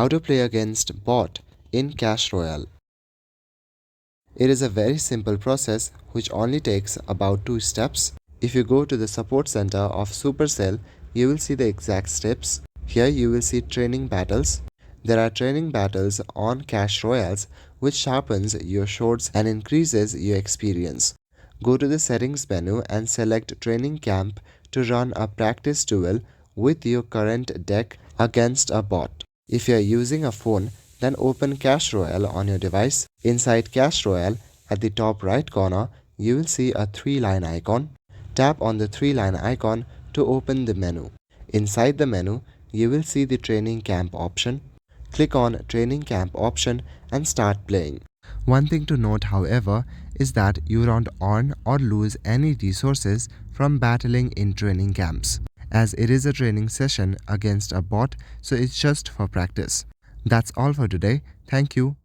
How to play against bot in Clash Royale. It is a very simple process which only takes about 2 steps. If you go to the support center of Supercell, you will see the exact steps. Here you will see training battles. There are training battles on Clash Royales which sharpens your swords and increases your experience. Go to the settings menu and select training camp to run a practice duel with your current deck against a bot. If you are using a phone, then open Clash Royale on your device. Inside Clash Royale, at the top right corner, you will see a 3-line icon. Tap on the 3-line icon to open the menu. Inside the menu, you will see the training camp option. Click on training camp option and start playing. One thing to note, however, is that you don't earn or lose any resources from battling in training camps, as it is a training session against a bot, so it's just for practice. That's all for today. Thank you.